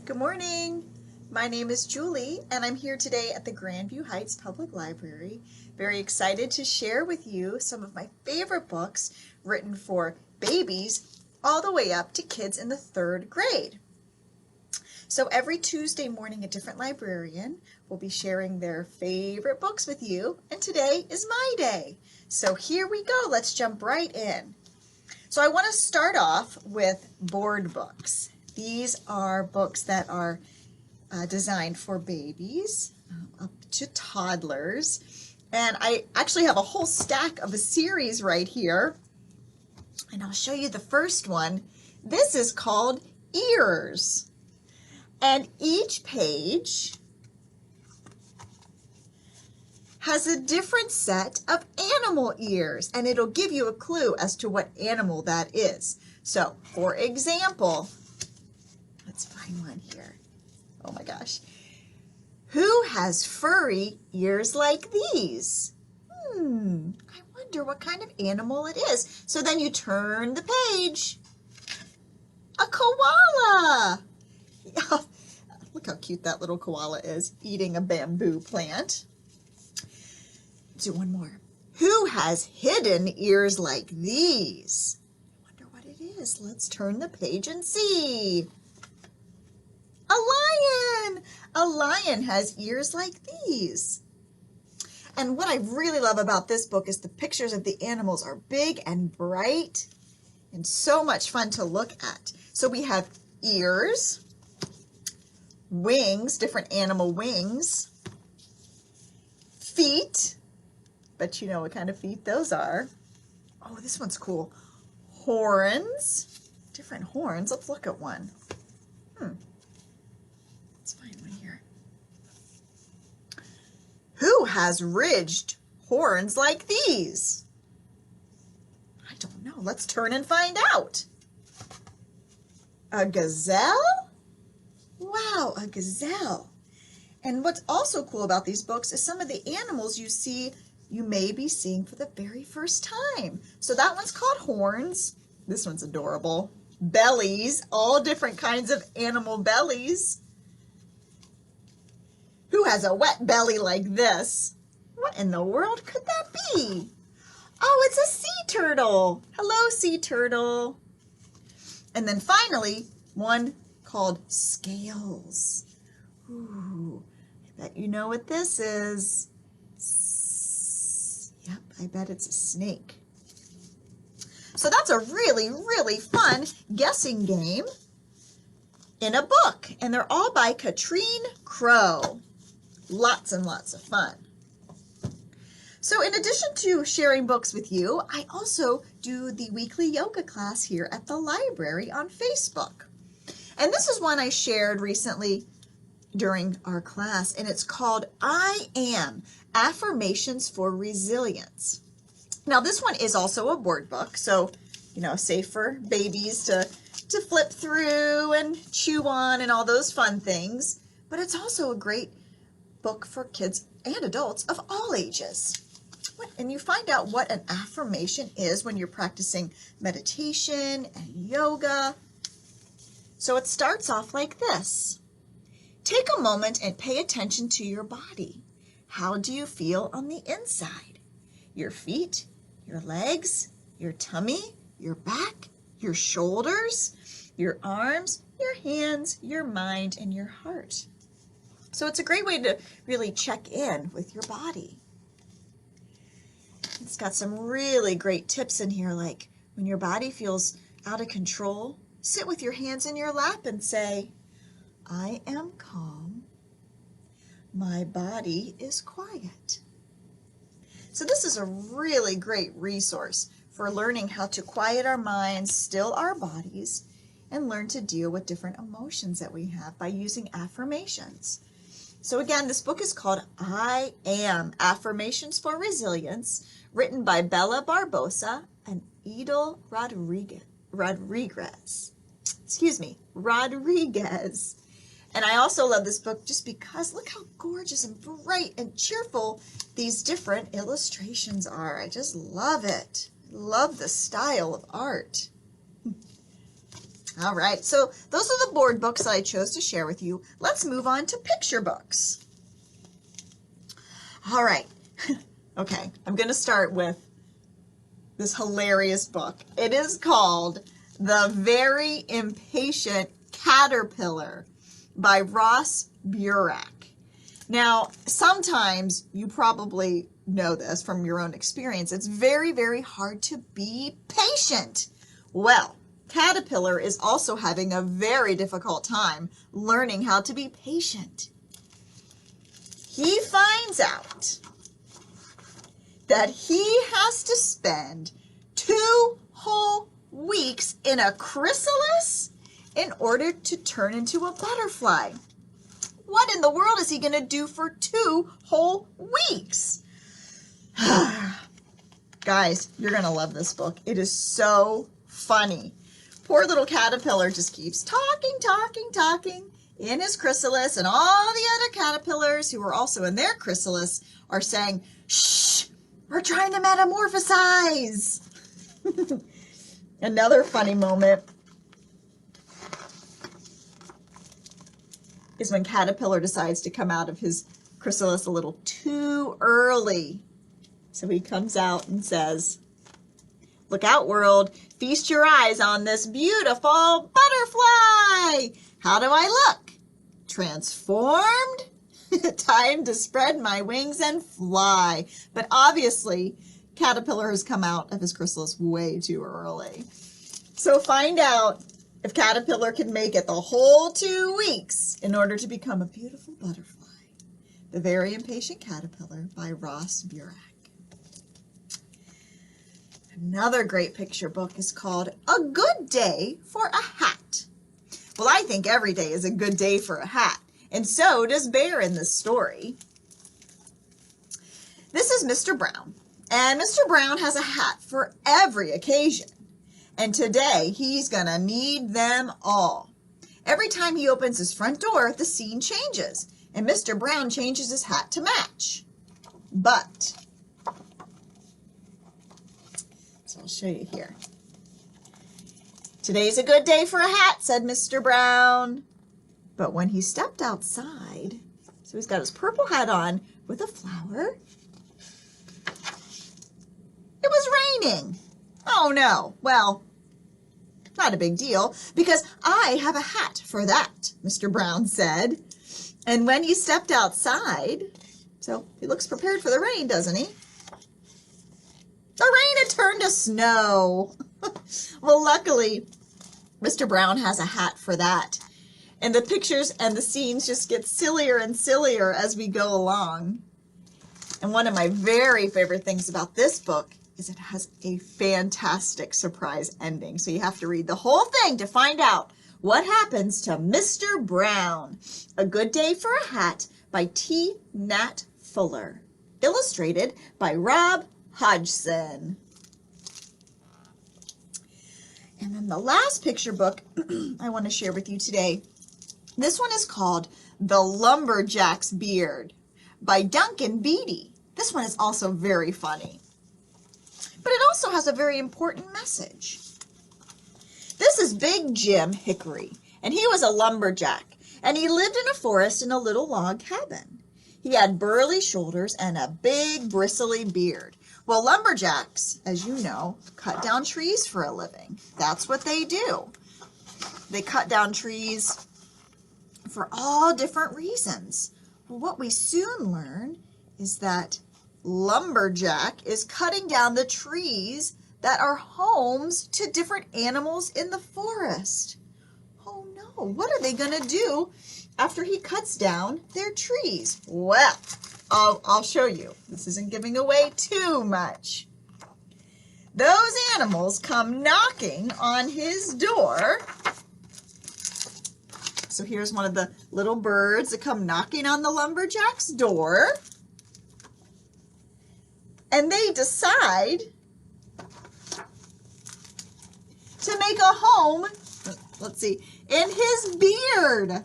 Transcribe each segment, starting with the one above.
Good morning. My name is Julie, and I'm here today at the Grandview Heights Public Library. Very excited to share with you some of my favorite books written for babies all the way up to kids in the 3rd grade. So every Tuesday morning, a different librarian will be sharing their favorite books with you, and today is my day. So here we go. Let's jump right in. So I want to start off with board books. These are books that are designed for babies up to toddlers. And I actually have a whole stack of a series right here. And I'll show you the first one. This is called Ears. And each page has a different set of animal ears, and it'll give you a clue as to what animal that is. So, for example, let's find one here. Oh my gosh. Who has furry ears like these? I wonder what kind of animal it is. So then you turn the page. A koala. Look how cute that little koala is, eating a bamboo plant. Let's do one more. Who has hidden ears like these? I wonder what it is. Let's turn the page and see. A lion! A lion has ears like these. And what I really love about this book is the pictures of the animals are big and bright and so much fun to look at. So we have ears, wings, different animal wings, feet. Bet you know what kind of feet those are. Oh, this one's cool. Horns, different horns. Let's look at one. Let's find one here. Who has ridged horns like these? I don't know. Let's turn and find out. A gazelle? Wow, a gazelle. And what's also cool about these books is some of the animals you may be seeing for the very first time. So that one's called horns. This one's adorable. Bellies, all different kinds of animal bellies. Who has a wet belly like this? What in the world could that be? Oh, it's a sea turtle. Hello, sea turtle. And then finally, one called scales. Ooh, I bet you know what this is. Yep, I bet it's a snake. So that's a really, really fun guessing game in a book. And they're all by Katrine Crow. Lots and lots of fun. So in addition to sharing books with you, I also do the weekly yoga class here at the library on Facebook. And this is one I shared recently during our class, and it's called I Am, Affirmations for Resilience. Now this one is also a board book, so, safe for babies to flip through and chew on and all those fun things. But it's also a great book for kids and adults of all ages. And you find out what an affirmation is when you're practicing meditation and yoga. So it starts off like this. Take a moment and pay attention to your body. How do you feel on the inside? Your feet, your legs, your tummy, your back, your shoulders, your arms, your hands, your mind, and your heart. So it's a great way to really check in with your body. It's got some really great tips in here, like when your body feels out of control, sit with your hands in your lap and say, I am calm. My body is quiet. So this is a really great resource for learning how to quiet our minds, still our bodies, and learn to deal with different emotions that we have by using affirmations. So again, this book is called I Am, Affirmations for Resilience, written by Bella Barbosa and Edel Rodriguez. And I also love this book just because look how gorgeous and bright and cheerful these different illustrations are. I just love it. Love the style of art. All right, so those are the board books that I chose to share with you. Let's move on to picture books. All right, okay, I'm going to start with this hilarious book. It is called The Very Impatient Caterpillar by Ross Burek. Now, sometimes you probably know this from your own experience. It's very, very hard to be patient. Well, Caterpillar is also having a very difficult time learning how to be patient. He finds out that he has to spend 2 whole weeks in a chrysalis in order to turn into a butterfly. What in the world is he going to do for 2 whole weeks? Guys, you're going to love this book. It is so funny. Poor little caterpillar just keeps talking in his chrysalis, and all the other caterpillars who are also in their chrysalis are saying, shh, we're trying to metamorphosize. Another funny moment is when Caterpillar decides to come out of his chrysalis a little too early. So he comes out and says, look out, world, feast your eyes on this beautiful butterfly. How do I look? Transformed? Time to spread my wings and fly. But obviously, Caterpillar has come out of his chrysalis way too early. So find out if Caterpillar can make it the whole 2 weeks in order to become a beautiful butterfly. The Very Impatient Caterpillar by Ross Burek. Another great picture book is called A Good Day for a Hat. Well, I think every day is a good day for a hat, and so does Bear in this story. This is Mr. Brown, and Mr. Brown has a hat for every occasion, and today he's gonna need them all. Every time he opens his front door, the scene changes, and Mr. Brown changes his hat to match. But, so I'll show you here. Today's a good day for a hat, said Mr. Brown. But when he stepped outside, so he's got his purple hat on with a flower, it was raining. Oh no, well, not a big deal, because I have a hat for that, Mr. Brown said. And when he stepped outside, so he looks prepared for the rain, doesn't he? The rain had turned to snow. Well, luckily, Mr. Brown has a hat for that. And the pictures and the scenes just get sillier and sillier as we go along. And one of my very favorite things about this book is it has a fantastic surprise ending. So you have to read the whole thing to find out what happens to Mr. Brown. A Good Day for a Hat by T. Nat Fuller. Illustrated by Rob Hodgson. And then the last picture book I want to share with you today, this one is called The Lumberjack's Beard by Duncan Beatty. This one is also very funny. But it also has a very important message. This is Big Jim Hickory, and he was a lumberjack, and he lived in a forest in a little log cabin. He had burly shoulders and a big bristly beard. Well, lumberjacks, as you know, cut down trees for a living. That's what they do. They cut down trees for all different reasons. Well, what we soon learn is that lumberjack is cutting down the trees that are homes to different animals in the forest. Oh no, what are they going to do after he cuts down their trees? Well, I'll show you. This isn't giving away too much. Those animals come knocking on his door. So here's one of the little birds that come knocking on the lumberjack's door. And they decide to make a home, let's see, in his beard.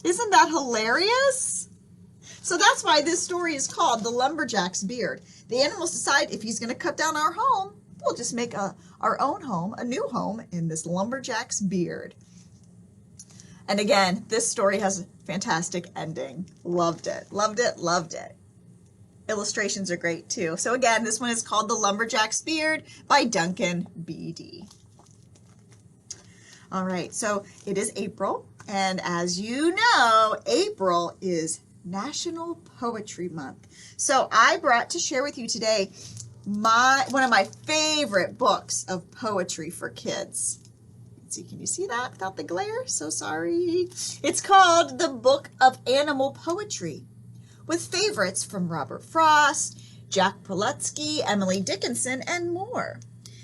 Isn't that hilarious? So that's why this story is called The Lumberjack's Beard. The animals decide if he's going to cut down our home, we'll just make our our own home, a new home in this lumberjack's beard. And again, this story has a fantastic ending. Loved it, loved it, loved it. Illustrations are great too. So again, this one is called The Lumberjack's Beard by Duncan B.D. All right, so it is April, and as you know, April is National Poetry Month. So I brought to share with you today one of my favorite books of poetry for kids. Let's see, can you see that without the glare? So sorry. It's called The Book of Animal Poetry, with favorites from Robert Frost, Jack Prelutsky, Emily Dickinson, and more.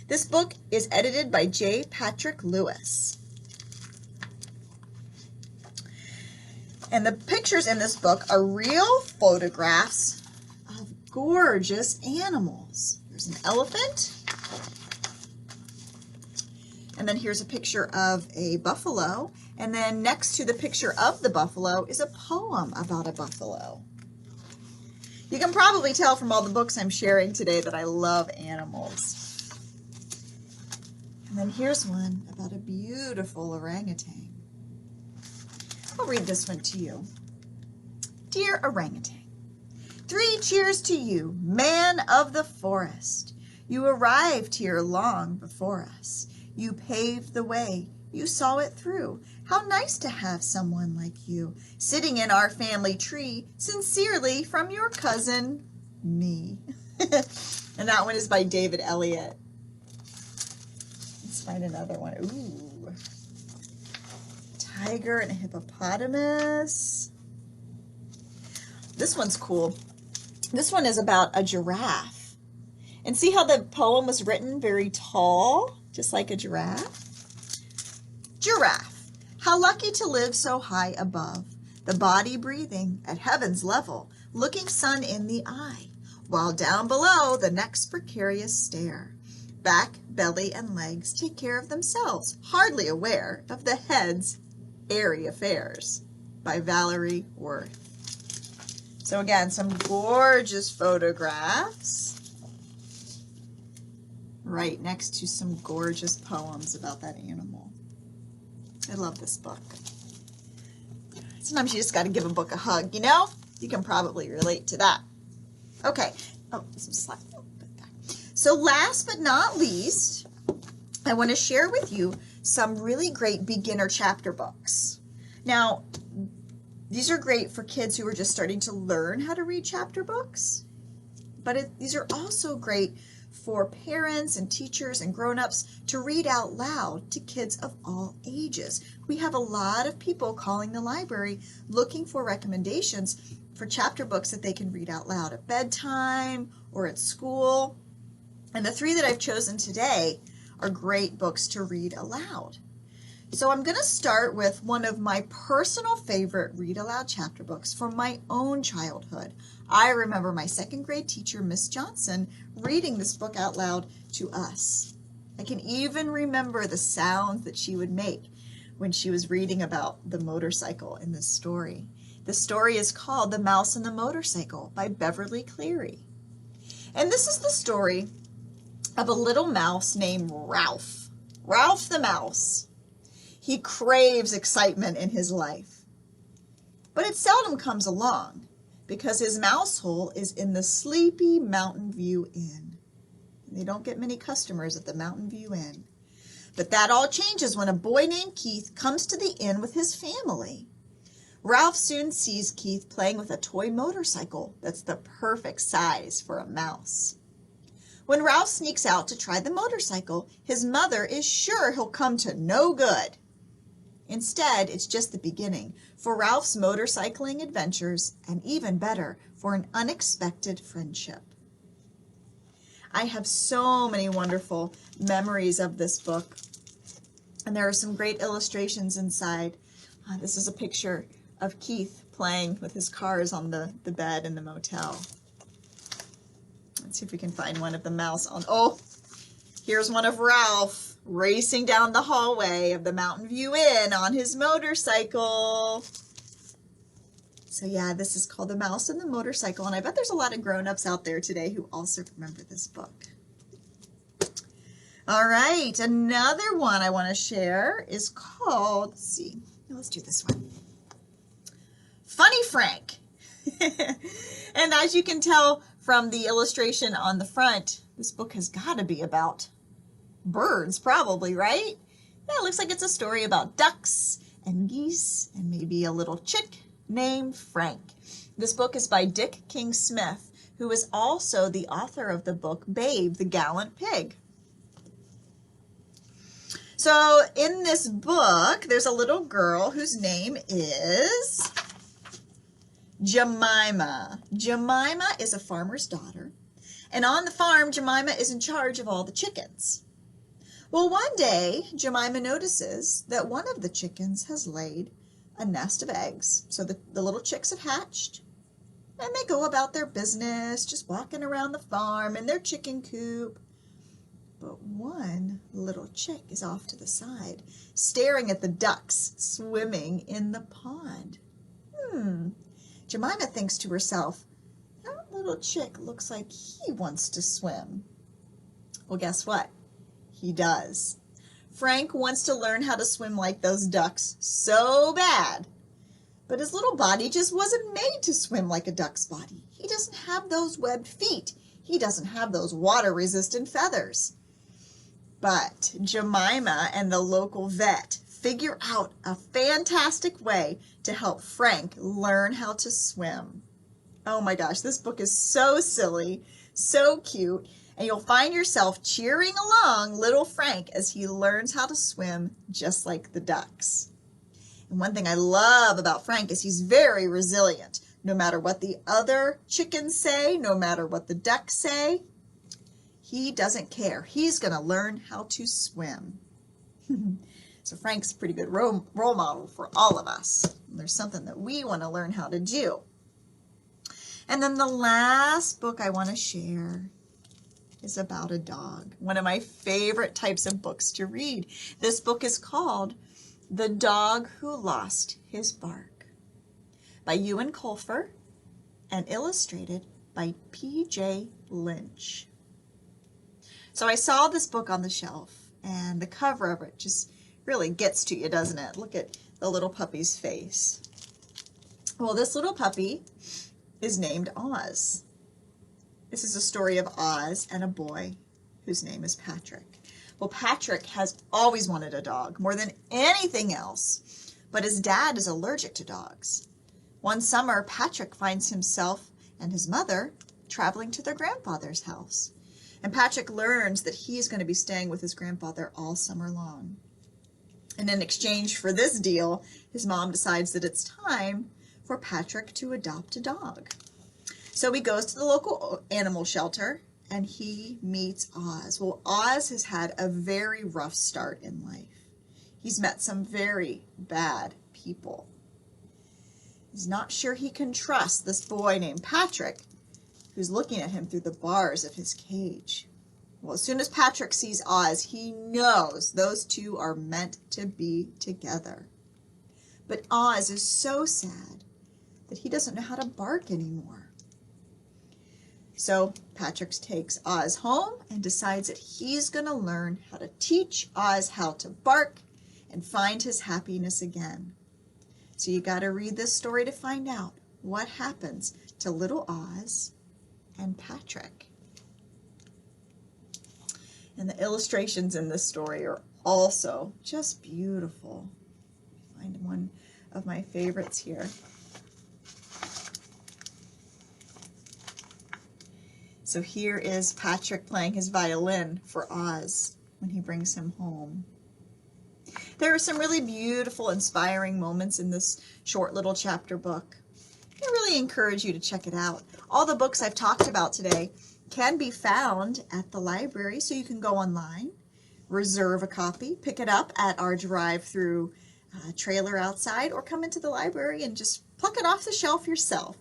This book is edited by J. Patrick Lewis. And the pictures in this book are real photographs of gorgeous animals. There's an elephant. And then here's a picture of a buffalo. And then next to the picture of the buffalo is a poem about a buffalo. You can probably tell from all the books I'm sharing today that I love animals. And then here's one about a beautiful orangutan. I'll read this one to you. Dear orangutan, 3 cheers to you, man of the forest. You arrived here long before us. You paved the way. You saw it through. How nice to have someone like you sitting in our family tree, sincerely from your cousin, me. And that one is by David Elliott. Let's find another one. Ooh. Tiger and a hippopotamus. This one's cool. This one is about a giraffe. And see how the poem was written very tall, just like a giraffe? Giraffe, how lucky to live so high above, the body breathing at heaven's level, looking sun in the eye, while down below the neck's precarious stare. Back, belly, and legs take care of themselves, hardly aware of the head's airy affairs, by Valerie Worth. So again, some gorgeous photographs right next to some gorgeous poems about that animal. I love this book. Sometimes you just got to give a book a hug, you know? You can probably relate to that. Okay. Oh, some slack. So last but not least, I want to share with you some really great beginner chapter books. Now, these are great for kids who are just starting to learn how to read chapter books, but these are also great for parents and teachers and grown-ups to read out loud to kids of all ages. We have a lot of people calling the library looking for recommendations for chapter books that they can read out loud at bedtime or at school. And the 3 that I've chosen today are great books to read aloud. So I'm going to start with one of my personal favorite read aloud chapter books from my own childhood. I remember my 2nd grade teacher, Miss Johnson, reading this book out loud to us. I can even remember the sounds that she would make when she was reading about the motorcycle in this story. The story is called The Mouse and the Motorcycle by Beverly Cleary. And this is the story of a little mouse named Ralph. Ralph the mouse. He craves excitement in his life, but it seldom comes along because his mouse hole is in the sleepy Mountain View Inn. And they don't get many customers at the Mountain View Inn. But that all changes when a boy named Keith comes to the inn with his family. Ralph soon sees Keith playing with a toy motorcycle that's the perfect size for a mouse. When Ralph sneaks out to try the motorcycle, his mother is sure he'll come to no good. Instead, it's just the beginning for Ralph's motorcycling adventures, and even better, for an unexpected friendship. I have so many wonderful memories of this book, and there are some great illustrations inside. This is a picture of Keith playing with his cars on the bed in the motel. Let's see if we can find one of the mouse on. Oh, here's one of Ralph racing down the hallway of the Mountain View Inn on his motorcycle. So yeah, this is called The Mouse and the Motorcycle, and I bet there's a lot of grown-ups out there today who also remember this book. All right, another one I want to share is called, let's see, let's do this one. Funny Frank. And as you can tell from the illustration on the front, this book has got to be about birds, probably, right? Yeah, it looks like it's a story about ducks and geese and maybe a little chick named Frank. This book is by Dick King Smith, who is also the author of the book Babe, the Gallant Pig. So in this book, there's a little girl whose name is Jemima. Jemima is a farmer's daughter, and on the farm, Jemima is in charge of all the chickens. Well, one day, Jemima notices that one of the chickens has laid a nest of eggs. So the little chicks have hatched, and they go about their business, just walking around the farm in their chicken coop. But one little chick is off to the side, staring at the ducks swimming in the pond. Jemima thinks to herself, that little chick looks like he wants to swim. Well, guess what? He does. Frank wants to learn how to swim like those ducks so bad. But his little body just wasn't made to swim like a duck's body. He doesn't have those webbed feet. He doesn't have those water-resistant feathers. But Jemima and the local vet figure out a fantastic way to help Frank learn how to swim. Oh my gosh, this book is so silly, so cute, and you'll find yourself cheering along little Frank as he learns how to swim just like the ducks. And one thing I love about Frank is he's very resilient. No matter what the other chickens say, no matter what the ducks say, he doesn't care. He's going to learn how to swim. So Frank's a pretty good role model for all of us. And there's something that we want to learn how to do. And then the last book I want to share is about a dog. One of my favorite types of books to read. This book is called The Dog Who Lost His Bark by Ewan Colfer and illustrated by P.J. Lynch. So I saw this book on the shelf, and the cover of it just really gets to you, doesn't it? Look at the little puppy's face. Well, this little puppy is named Oz. This is a story of Oz and a boy whose name is Patrick. Well, Patrick has always wanted a dog more than anything else, but his dad is allergic to dogs. One summer, Patrick finds himself and his mother traveling to their grandfather's house. And Patrick learns that he is going to be staying with his grandfather all summer long. And in exchange for this deal, his mom decides that it's time for Patrick to adopt a dog. So he goes to the local animal shelter and he meets Oz. Well, Oz has had a very rough start in life. He's met some very bad people. He's not sure he can trust this boy named Patrick, who's looking at him through the bars of his cage. Well, as soon as Patrick sees Oz, he knows those two are meant to be together. But Oz is so sad that he doesn't know how to bark anymore. So Patrick takes Oz home and decides that he's going to learn how to teach Oz how to bark and find his happiness again. So you got to read this story to find out what happens to little Oz and Patrick. And the illustrations in this story are also just beautiful. Find one of my favorites here. So here is Patrick playing his violin for Oz when he brings him home. There are some really beautiful, inspiring moments in this short little chapter book. I really encourage you to check it out. All the books I've talked about today can be found at the library, so you can go online, reserve a copy, pick it up at our drive-through trailer outside, or come into the library and just pluck it off the shelf yourself.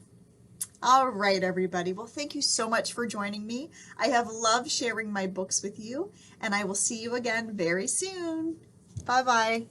All right, everybody. Well, thank you so much for joining me. I have loved sharing my books with you, and I will see you again very soon. Bye-bye.